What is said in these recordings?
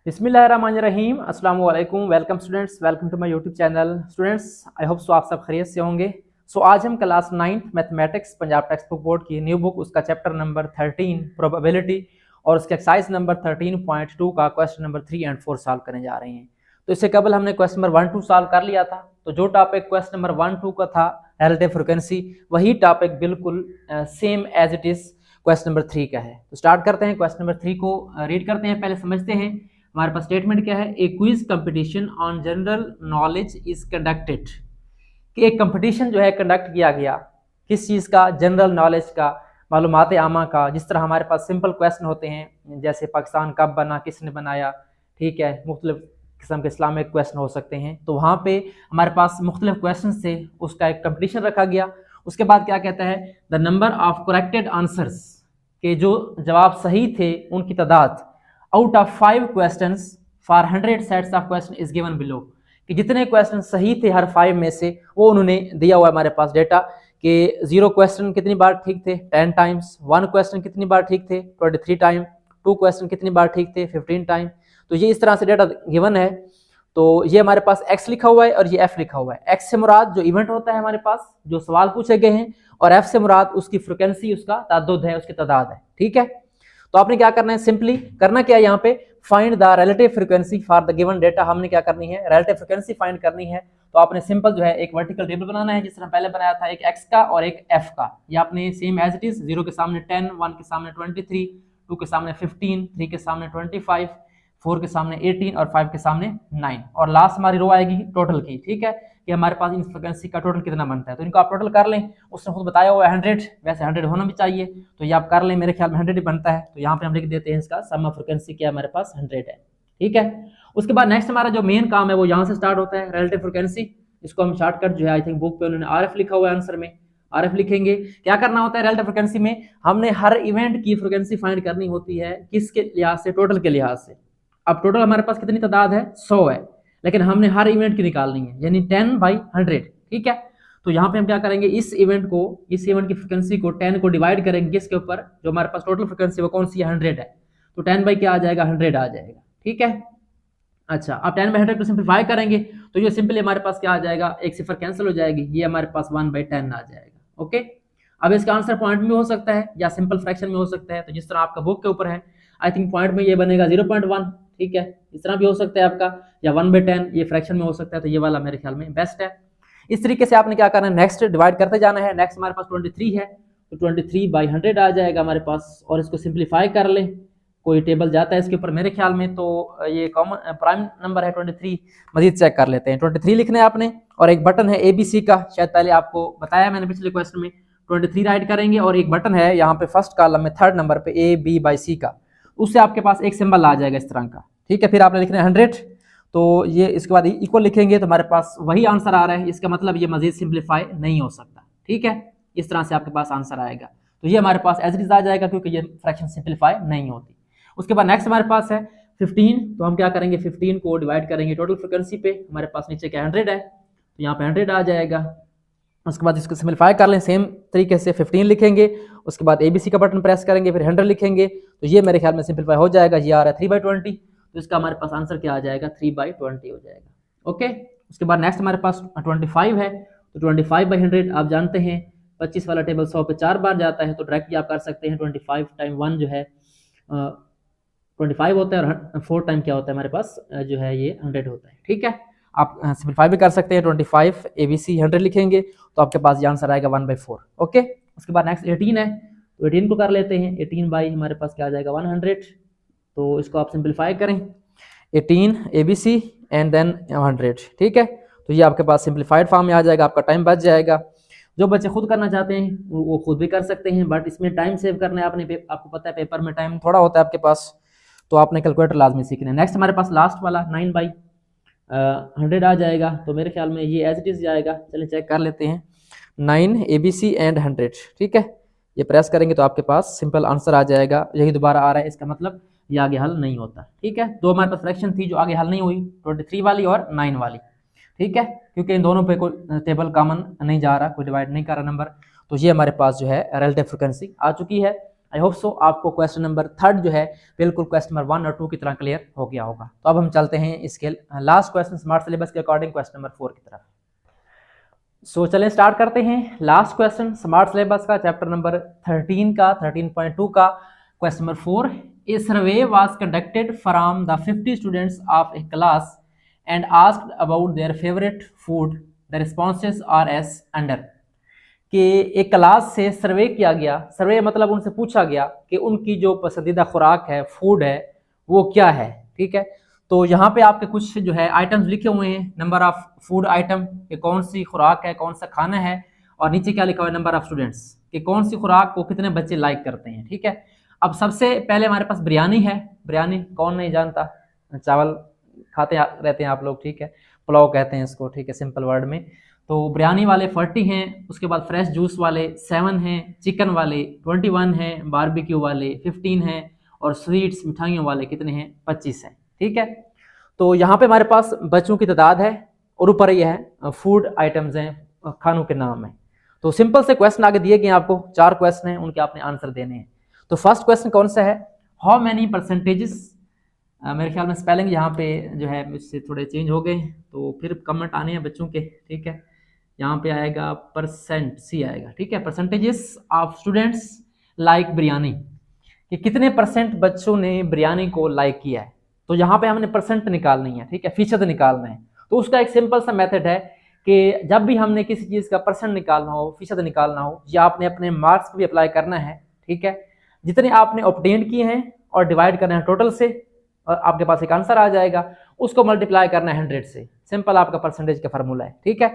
बिस्मिल्लाहिर्रहमानिर्रहीम अस्सलाम वालेकुम। Welcome students, welcome to my YouTube channel. Students, I hope so आप सब खैरियत से होंगे। आज हम class 9th mathematics Punjab text book board की न्यू बुक उसका चैप्टर नंबर 13 प्रोबेबिलिटी और उसके एक्सरसाइज नंबर 13.2 का क्वेश्चन नंबर 3 एंड 4 सॉल्व करने जा रहे हैं। तो इससे कबल हमने क्वेश्चन नंबर 1 2 सॉल्व कर लिया था। तो जो टॉपिक क्वेश्चन नंबर 1 2 का था रिलेटिव फ्रीक्वेंसी, वही टॉपिक बिल्कुल same as it is question number 3 का है। तो स्टार्ट करते हैं, क्वेश्चन नंबर 3 को रीड करते हैं। पहले समझते हैं हमारे पास स्टेटमेंट क्या है। A quiz competition on general knowledge is conducted, कि एक कंपटीशन जो है कंडक्ट किया गया किस चीज़ का, जनरल नॉलेज का, मालूमात आमा का। जिस तरह हमारे पास सिंपल क्वेश्चन होते हैं जैसे पाकिस्तान कब बना, किसने बनाया, ठीक है, मुख्तलिफ किस्म के इस्लामिक क्वेश्चन हो सकते हैं। तो वहाँ पे हमारे पास मुख्तलिफ क्वेश्चन से उसका एक कंपटीशन रखा गया। उसके बाद क्या कहता है, the number of corrected answers, के जो जवाब सही थे उनकी तादाद out of 5 questions for 100 sets of question is given below, कि जितने क्वेश्चन सही थे हर 5 में से वो उन्होंने दिया हुआ है हमारे पास डेटा कि 0 क्वेश्चन कितनी बार ठीक थे 10 टाइम्स, 1 क्वेश्चन कितनी बार ठीक थे 23 टाइम, 2 क्वेश्चन कितनी बार ठीक थे 15 टाइम। तो ये इस तरह से डेटा गिवन है। तो ये हमारे पास x लिखा हुआ है और ये f लिखा हुआ है। x से मुराद जो इवेंट होता है हमारे पास, जो सवाल पूछे गए हैं, और f से मुराद उसकी फ्रिक्वेंसी, उसका तादाद है, उसकी तादाद है, ठीक है। तो आपने क्या करना है, सिंपली करना क्या है यहाँ पे, find the relative frequency for the given data. हमने क्या करनी है, रिलेटिव फ्रीक्वेंसी फाइंड करनी है। तो आपने सिंपल जो है एक वर्टिकल टेबल बनाना है, जिस तरह पहले बनाया था, एक x का और एक f का। ये आपने सेम एज इट इज, 0 के सामने 10, 1 के सामने 23, 2 के सामने 15, 3 के सामने 25, 4 के सामने 18 और 5 के सामने 9, और लास्ट हमारी रो आएगी टोटल की, ठीक है, कि हमारे पास इन फ्रीक्वेंसी का टोटल कितना बनता है। तो इनको आप टोटल कर लें, उसने खुद बताया हुआ है 100, वैसे 100 होना भी चाहिए, तो ये आप कर लें, मेरे ख्याल में 100 ही बनता है। तो यहाँ पे हम लिख देते हैं इसका सम ऑफ फ्रीक्वेंसी क्या हमारे पास 100 है, ठीक है। उसके बाद नेक्स्ट हमारा जो मेन काम है वो यहाँ से स्टार्ट होता है, रिलेटिव फ्रीक्वेंसी। इसको हम शॉर्टकट जो है, आई थिंक बुक पे उन्होंने RF लिखा हुआ है, आंसर में RF लिखेंगे। क्या करना होता है रिलेटिव फ्रीक्वेंसी में, हमने हर इवेंट की फ्रीक्वेंसी फाइंड करनी होती है, किसके लिहाज से, टोटल के लिहाज से। अब टोटल हमारे पास कितनी तादाद है, 100 है, लेकिन हमने हर इवेंट की निकालनी है, यानी 10/100, ठीक है। तो यहाँ पे हम क्या करेंगे, इस इवेंट की फ्रीक्वेंसी को 10 को डिवाइड करेंगे किसके ऊपर, जो हमारे पास टोटल फ्रीक्वेंसी वो कौन सी है, 100 है। तो 10 क्या आ जाएगा, 100 आ जाएगा, ठीक है। अच्छा, अब 10/100 को सिंप्लीफाई करेंगे तो ये सिंपली हमारे पास क्या आ जाएगा, एक सिफर कैंसिल हो जाएगी, ये हमारे पास 1/10 आ जाएगा, ओके। अब इसका आंसर पॉइंट में हो सकता है या सिंपल फ्रैक्शन में हो सकता है, तो जिस तरह आपका बुक के ऊपर है, आई थिंक पॉइंट में ये बनेगा 0.1, ठीक है। इस तरह भी हो सकता है आपका, या 1/10 ये फ्रैक्शन में हो सकता है, तो ये वाला मेरे ख्याल में बेस्ट है। इस तरीके से आपने क्या करना है, नेक्स्ट डिवाइड करते जाना है। नेक्स्ट हमारे पास 23 है, तो 23/100 आ जाएगा हमारे पास, और इसको सिंप्लीफाई कर लें, कोई टेबल जाता है इसके ऊपर मेरे ख्याल में, तो ये कॉमन प्राइम नंबर है 23। मजीद चेक कर लेते हैं, 23 लिखना है आपने, और एक बटन है ABC का, शायद पहले आपको बताया मैंने पिछले क्वेश्चन में। 23 राइट करेंगे, और एक बटन है यहाँ पे फर्स्ट कॉलम में 3rd नंबर पे AB/C का, उससे आपके पास एक सिंबल आ जाएगा इस तरह का, ठीक है। फिर आपने लिखना है 100, तो ये इसके बाद इक्वल लिखेंगे तो हमारे पास वही आंसर आ रहा है, इसका मतलब ये मजीद सिंप्लीफाई नहीं हो सकता, ठीक है। इस तरह से आपके पास आंसर आएगा, तो ये हमारे पास एज इट इज आ जाएगा, क्योंकि ये फ्रैक्शन सिंप्लीफाई नहीं होती। उसके बाद नेक्स्ट हमारे पास है 15, तो हम क्या करेंगे, 15 को डिवाइड करेंगे टोटल फ्रीक्वेंसी पे, हमारे पास नीचे क्या 100 है, तो यहाँ पे 100 आ जाएगा। उसके बाद इसको सिंप्लीफाई कर लें, सेम तरीके से 15 लिखेंगे, उसके बाद ABC का बटन प्रेस करेंगे, फिर 100 लिखेंगे, तो ये मेरे ख्याल में सिंप्लीफाई हो जाएगा। ये आ रहा है 3/20, तो इसका हमारे पास आंसर क्या आ जाएगा, 3/20 हो जाएगा, ओके। उसके बाद नेक्स्ट हमारे पास 25 है, तो 25/100 आप जानते हैं 25 वाला टेबल 100 पे 4 बार जाता है, तो डायरेक्टली आप कर सकते हैं 25 टाइम 1 जो है 25 होता है, और 4 टाइम क्या होता है हमारे पास जो है ये 100 होता है, ठीक है। आप सिंप्लीफाई भी कर सकते हैं, 25 ABC 100 लिखेंगे तो आपके पास ये आंसर आएगा 1/4, ओके। उसके बाद नेक्स्ट 18 है, तो 18 को कर लेते हैं, 18 बाई हमारे पास क्या आ जाएगा 100, तो इसको आप सिंप्लीफाई करें, 18 ABC एंड देन 100, ठीक है। तो ये आपके पास सिंप्लीफाइड फॉर्म में आ जाएगा, आपका टाइम बच जाएगा। जो बच्चे खुद करना चाहते हैं वो खुद भी कर सकते हैं, बट इसमें टाइम सेव करना है आपने, आपको पता है पेपर में टाइम थोड़ा होता है आपके पास, तो आपने कैलकुलेटर लाजमी सीखना है। नेक्स्ट हमारे पास लास्ट वाला 9/100 आ जाएगा, तो मेरे ख्याल में ये एज इट इज जाएगा। चलिए चेक कर लेते हैं, 9 ABC एंड 100, ठीक है। ये प्रेस करेंगे तो आपके पास सिंपल आंसर आ जाएगा, यही दोबारा आ रहा है, इसका मतलब ये आगे हल नहीं होता, ठीक है। दो हमारे पास फ्रैक्शन थी जो आगे हल नहीं हुई, 23 वाली और 9 वाली, ठीक है, क्योंकि इन दोनों पे कोई टेबल कॉमन नहीं जा रहा, कोई डिवाइड नहीं कर रहा नंबर, तो ये हमारे पास जो है रिलेटिव फ्रीक्वेंसी आ चुकी है। आई होप सो आपको क्वेश्चन नंबर 3 जो है बिल्कुल क्वेश्चन नंबर 1 और 2 की तरह क्लियर हो गया होगा। तो अब हम चलते हैं इसके लास्ट क्वेश्चन स्मार्ट सिलेबस के अकॉर्डिंग क्वेश्चन नंबर 4 की तरफ। सो चलें स्टार्ट करते हैं। लास्ट क्वेश्चन स्मार्ट सिलेबस का चैप्टर नंबर 13 का 13.2 का question number 4। A survey was conducted from the 50 students of A class and asked about their favourite food, the responses R S under. कि एक क्लास से सर्वे किया गया, सर्वे मतलब उनसे पूछा गया कि उनकी जो पसंदीदा खुराक है, फूड है, वो क्या है। ठीक है, तो यहाँ पे आपके कुछ जो है आइटम्स लिखे हुए हैं, नंबर ऑफ फूड आइटम कि कौन सी खुराक है, कौन सा खाना है, और नीचे क्या लिखा हुआ है नंबर ऑफ स्टूडेंट्स कि कौन सी खुराक को कितने बच्चे लाइक करते हैं। ठीक है, अब सबसे पहले हमारे पास बिरयानी है। बिरयानी कौन नहीं जानता, चावल खाते रहते हैं आप लोग। ठीक है, पुलाव कहते हैं इसको। ठीक है, सिंपल वर्ड में। तो बिरयानी वाले 40 हैं, उसके बाद फ्रेश जूस वाले 7 हैं, चिकन वाले 21 हैं, बारबेक्यू वाले 15 हैं, और स्वीट्स मिठाइयों वाले कितने हैं 25 हैं। ठीक है, तो यहाँ पे हमारे पास बच्चों की तादाद है और ऊपर ये है फूड आइटम्स हैं, खानों के नाम है। तो सिंपल से क्वेश्चन आगे दिए गए आपको, 4 क्वेश्चन हैं, उनके आपने आंसर देने हैं। तो फर्स्ट क्वेश्चन कौन सा है, हाउ मैनी परसेंटेजेस। मेरे ख्याल में स्पेलिंग यहाँ पे जो है मुझसे थोड़े चेंज हो गए, तो फिर कमेंट आने हैं बच्चों के। ठीक है, यहाँ पे आएगा परसेंट, सी आएगा। ठीक है, percentages of students like biryani, कि कितने परसेंट बच्चों ने बिरयानी को लाइक किया है। तो यहाँ पे हमने परसेंट निकालनी है। ठीक है, फीसद निकालना है। तो उसका एक सिंपल सा मेथड है कि जब भी हमने किसी चीज़ का परसेंट निकालना हो, फीसद निकालना हो, या आपने अपने मार्क्स पर भी अप्लाई करना है। ठीक है, जितने आपने ऑब्टेन किए हैं और डिवाइड करना है टोटल से, और आपके पास एक आंसर आ जाएगा, उसको मल्टीप्लाई करना है 100 से। सिंपल आपका परसेंटेज का फार्मूला है। ठीक है,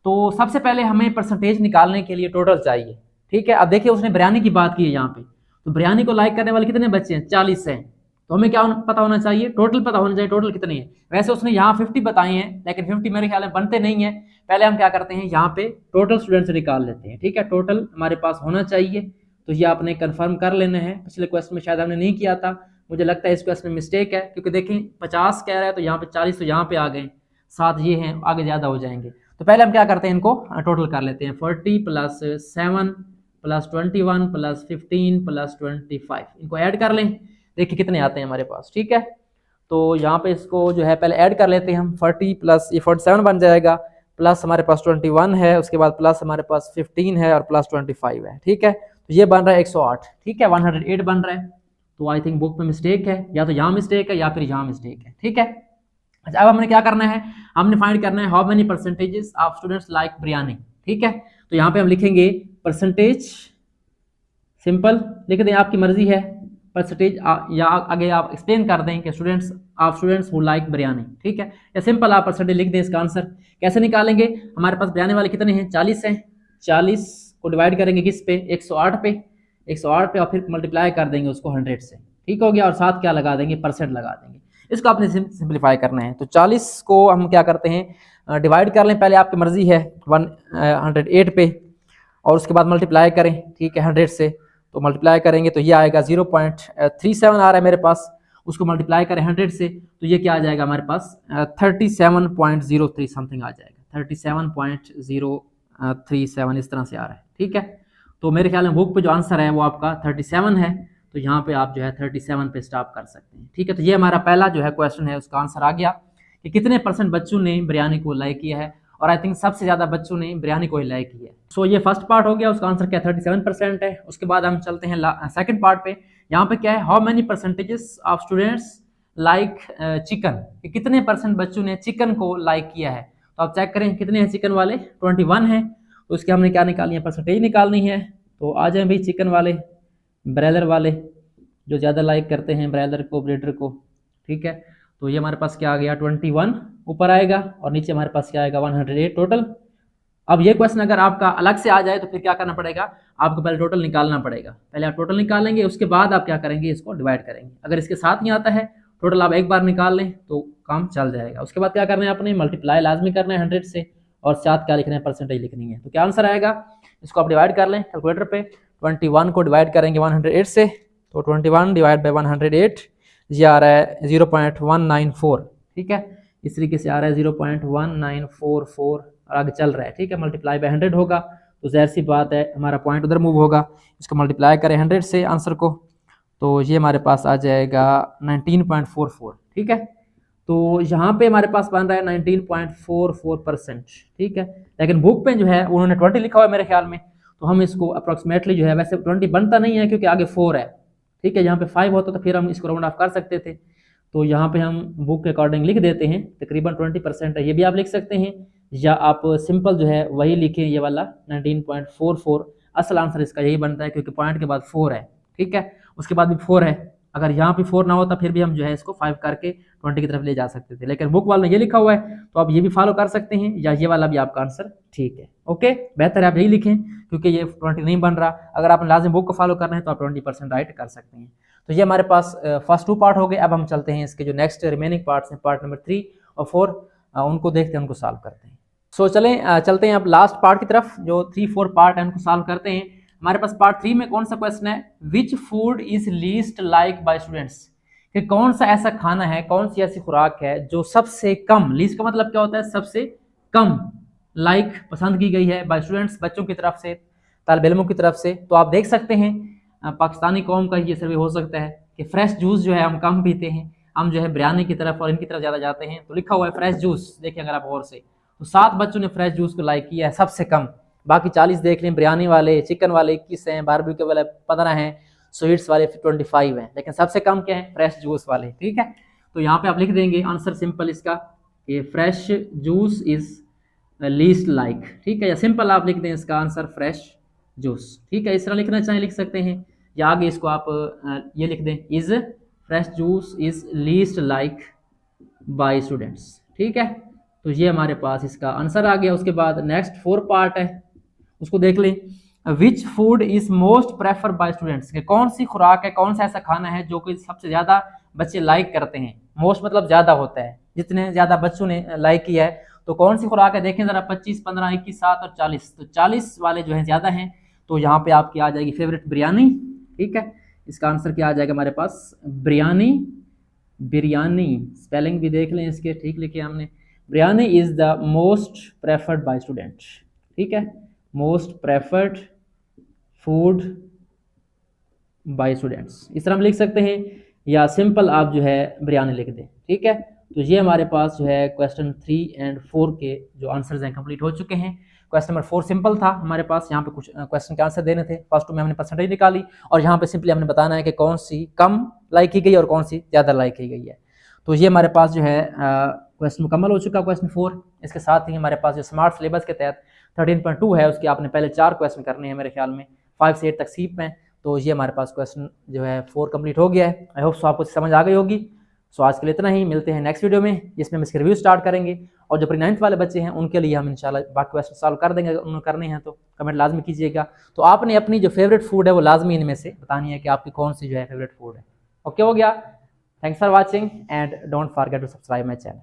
तो सबसे पहले हमें परसेंटेज निकालने के लिए टोटल चाहिए। ठीक है, अब देखिए उसने बिरयानी की बात की है यहाँ पे, तो बिरयानी को लाइक करने वाले कितने बच्चे हैं 40 हैं। तो हमें क्या पता होना चाहिए, टोटल पता होना चाहिए, टोटल कितने हैं। वैसे उसने यहाँ 50 बताए हैं, लेकिन 50 मेरे ख्याल में बनते नहीं है। पहले हम क्या करते हैं, यहाँ पे टोटल स्टूडेंट्स निकाल लेते हैं। ठीक है, टोटल हमारे पास होना चाहिए, तो ये आपने कंफर्म कर लेना है। पिछले क्वेश्चन में शायद हमने नहीं किया था, मुझे लगता है इस क्वेश्चन में मिस्टेक है, क्योंकि देखें 50 कह रहा है तो यहाँ पे 40 तो यहाँ पे आ गए, 7 ये हैं, आगे ज़्यादा हो जाएंगे। तो पहले हम क्या करते हैं, इनको टोटल कर लेते हैं। 40 + 7 + 21 + 15 + 25, इनको ऐड कर लें, देखिए कितने आते हैं हमारे पास। ठीक है, तो यहाँ पे इसको जो है पहले ऐड कर लेते हैं हम। 40 + ये 47 बन जाएगा, प्लस हमारे पास 21 है, उसके बाद प्लस हमारे पास 15 है, और प्लस 25 है। ठीक है, तो ये बन रहा है 108। ठीक है, 108 बन रहा है। तो आई थिंक बुक में मिस्टेक है, या तो यहाँ मिस्टेक है या फिर यहाँ मिस्टेक है। ठीक है, अच्छा अब हमने क्या करना है, हमने फाइंड करना है how many percentages of students like biryani. ठीक है, तो यहाँ पे हम लिखेंगे परसेंटेज, सिंपल लिख दें, आपकी मर्जी है परसेंटेज, या आगे आप एक्सप्लेन कर दें कि students of students who like biryani. ठीक है, या सिंपल आप परसेंटेज लिख दें। इसका आंसर कैसे निकालेंगे, हमारे पास बिरयानी वाले कितने हैं 40 हैं, 40 को डिवाइड करेंगे किस पे 108 पे, 108 पे, और फिर मल्टीप्लाई कर देंगे उसको 100 से। ठीक हो गया, और साथ क्या लगा देंगे, परसेंट लगा देंगे। इसको आपने सिंप्लीफाई करना है। तो 40 को हम क्या करते हैं, डिवाइड कर लें, पहले आपकी मर्जी है 108 पे, और उसके बाद मल्टीप्लाई करें। ठीक है, 100 से, तो मल्टीप्लाई करेंगे तो ये आएगा 0.37 आ रहा है मेरे पास, उसको मल्टीप्लाई करें 100 से, तो ये क्या आ जाएगा हमारे पास 37.03 समथिंग आ जाएगा, 37.037 इस तरह से आ रहा है। ठीक है, तो मेरे ख्याल में बुक पे जो आंसर है वो आपका 37 है, तो यहाँ पे आप जो है 37 पे स्टॉप कर सकते हैं। ठीक है, तो ये हमारा पहला जो है क्वेश्चन है, उसका आंसर आ गया कि कितने परसेंट बच्चों ने बिरयानी को लाइक किया है, और आई थिंक सबसे ज़्यादा बच्चों ने बिरयानी को ही लाइक किया है। सो ये फर्स्ट पार्ट हो गया, उसका आंसर क्या 37% है। उसके बाद हम चलते हैं सेकंड पार्ट पे। यहाँ पे क्या है, how many percentages of students like chicken, कितने परसेंट बच्चों ने चिकन को लाइक किया है। तो आप चेक करें कितने हैं चिकन वाले, 21 है, तो उसके हमने क्या निकालनी है, परसेंटेज निकालनी है। तो आ जाए भाई चिकन वाले, ब्रॉयलर वाले जो ज़्यादा लाइक करते हैं ब्रॉयलर को, ब्रीडर को। ठीक है, तो ये हमारे पास क्या आ गया 21 ऊपर आएगा, और नीचे हमारे पास क्या आएगा 108 टोटल। अब ये क्वेश्चन अगर आपका अलग से आ जाए तो फिर क्या करना पड़ेगा, आपको पहले टोटल निकालना पड़ेगा। पहले आप टोटल निकालेंगे, उसके बाद आप क्या करेंगे, इसको डिवाइड करेंगे। अगर इसके साथ नहीं आता है टोटल, आप एक बार निकाल लें तो काम चल जाएगा। उसके बाद क्या करना है, आपने मल्टीप्लाई लाजमी करना है 100 से, और साथ क्या लिखना है, परसेंटेज लिखनी है। तो क्या आंसर आएगा, इसको आप डिवाइड कर लें कैलकुलेटर पे। 21 को डिवाइड करेंगे 108 से, तो 21 डिवाइड बाई 108 ये आ रहा है 0.194। ठीक है, इस तरीके से आ रहा है 0.1944, और आगे चल रहा है। ठीक है, मल्टीप्लाई बाय 100 होगा तो ज़ाहिर सी बात है हमारा पॉइंट उधर मूव होगा। इसको मल्टीप्लाई करें 100 से आंसर को, तो ये हमारे पास आ जाएगा 19.44। ठीक है, तो यहाँ पे हमारे पास बन रहा है 19.44%। ठीक है, लेकिन बुक पे जो है उन्होंने 20 लिखा हुआ है मेरे ख्याल में, तो हम इसको अप्रॉक्सीमेटली जो है, वैसे 20 बनता नहीं है क्योंकि आगे 4 है। ठीक है, यहाँ पे 5 होता तो फिर हम इसको राउंड ऑफ कर सकते थे, तो यहाँ पे हम बुक के अकॉर्डिंग लिख देते हैं तकरीबन 20% है। ये भी आप लिख सकते हैं, या आप सिंपल जो है वही लिखें, ये वाला 19.44। असल आंसर इसका यही बनता है क्योंकि पॉइंट के बाद 4 है। ठीक है, उसके बाद भी 4 है, अगर यहाँ पे 4 ना होता फिर भी हम जो है इसको 5 करके 20 की तरफ ले जा सकते थे, लेकिन बुक वाले ने ये लिखा हुआ है तो आप ये भी फॉलो कर सकते हैं, या ये वाला भी आपका आंसर ठीक है। ओके, बेहतर है आप यही लिखें क्योंकि ये 20 नहीं बन रहा। अगर आप लाजिम बुक को फॉलो करना है तो आप 20% राइट कर सकते हैं। तो ये हमारे पास फर्स्ट 2 पार्ट हो गए। अब हम चलते हैं इसके जो नेक्स्ट रिमेनिंग पार्ट्स हैं, पार्ट नंबर 3 और 4, उनको देखते हैं, उनको सॉल्व करते हैं। सो चलें चलते हैं अब लास्ट पार्ट की तरफ, जो 3-4 पार्ट है उनको सॉल्व करते हैं। हमारे पास पार्ट 3 में कौन सा क्वेश्चन है, which food is least like by students, कि कौन सा ऐसा खाना है, कौन सी ऐसी खुराक है जो सबसे कम, लीस्ट का मतलब क्या होता है, सबसे कम, लाइक पसंद की गई है बाय स्टूडेंट्स, बच्चों की तरफ से, तालिब इल्मों की तरफ से। तो आप देख सकते हैं पाकिस्तानी कौम का ये सर्वे हो सकता है कि फ्रेश जूस जो है हम कम पीते हैं, हम जो है बिरयानी की तरफ और इनकी तरफ ज़्यादा जाते हैं। तो लिखा हुआ है फ्रेश जूस, देखिए अगर आप गौर से, तो 7 बच्चों ने फ्रेश जूस को लाइक किया है सबसे कम, बाकी 40 देख लें, बिरयानी वाले, चिकन वाले 21 हैं, बारबेक्यू वाले 15 हैं, स्वीट्स वाले 25 हैं, लेकिन सबसे कम क्या है, फ्रेश जूस वाले। ठीक है, तो यहाँ पे आप लिख देंगे आंसर सिंपल इसका कि fresh juice is least like. ठीक है, या सिंपल आप लिख दें इसका आंसर फ्रेश जूस। ठीक है, इस तरह लिखना चाहें लिख सकते हैं, या आगे इसको आप ये लिख दें, is fresh juice is least like by students. ठीक है, तो ये हमारे पास इसका आंसर आ गया। उसके बाद नेक्स्ट 4 पार्ट है, उसको देख लें। Which food is most prefer by students, कि कौन सी खुराक है, कौन सा ऐसा खाना है जो कि सबसे ज़्यादा बच्चे लाइक करते हैं। मोस्ट मतलब ज़्यादा होता है, जितने ज़्यादा बच्चों ने लाइक किया है, तो कौन सी खुराक है, देखें ज़रा, 25, 15, 21, 7 और 40, तो 40 वाले जो है ज़्यादा हैं। तो यहाँ पे आपकी आ जाएगी फेवरेट बिरयानी। ठीक है, इसका आंसर क्या आ जाएगा हमारे पास, बिरयानी। बिरयानी स्पेलिंग भी देख लें इसके, ठीक लिखे हमने, biryani is the most preferred bye student. ठीक है, most preferred food by students, इस तरह हम लिख सकते हैं, या सिंपल आप जो है बिरयानी लिख दें। ठीक है, तो ये हमारे पास जो है क्वेश्चन 3 एंड 4 के जो आंसर्स हैं कंप्लीट हो चुके हैं। क्वेश्चन नंबर 4 सिंपल था हमारे पास, यहाँ पे कुछ क्वेश्चन के आंसर देने थे। फर्स्ट 2 में हमने परसेंटेज निकाली, और यहाँ पे सिंपली हमने बताना है कि कौन सी कम लाइक की गई और कौन सी ज़्यादा लाइक की गई है। तो ये हमारे पास जो है क्वेश्चन मुकम्मल हो चुका क्वेश्चन 4। इसके साथ ही हमारे पास जो स्मार्ट सिलेबस के तहत 13.2 है, उसके आपने पहले 4 क्वेश्चन करने हैं मेरे ख्याल में, 5 से 8 तक सीप में। तो ये हमारे पास क्वेश्चन जो है 4 कंप्लीट हो गया है। आई होप सो आपको समझ आ गई होगी। सो आज के लिए इतना ही, मिलते हैं नेक्स्ट वीडियो में जिसमें हम इसके रिव्यू स्टार्ट करेंगे, और जो प्री 9th वाले बच्चे हैं उनके लिए हम इंशाल्लाह बाकी क्वेश्चन सॉल्व कर देंगे। अगर उन्होंने करने हैं तो कमेंट लाजमी कीजिएगा। तो आपने अपनी जो फेवरेट फूड है वो लाजमी इनमें से बतानी है कि आपकी कौन सी जो है फेवरेट फूड है। ओके हो गया, thanks for watching and don't forget to subscribe my channel.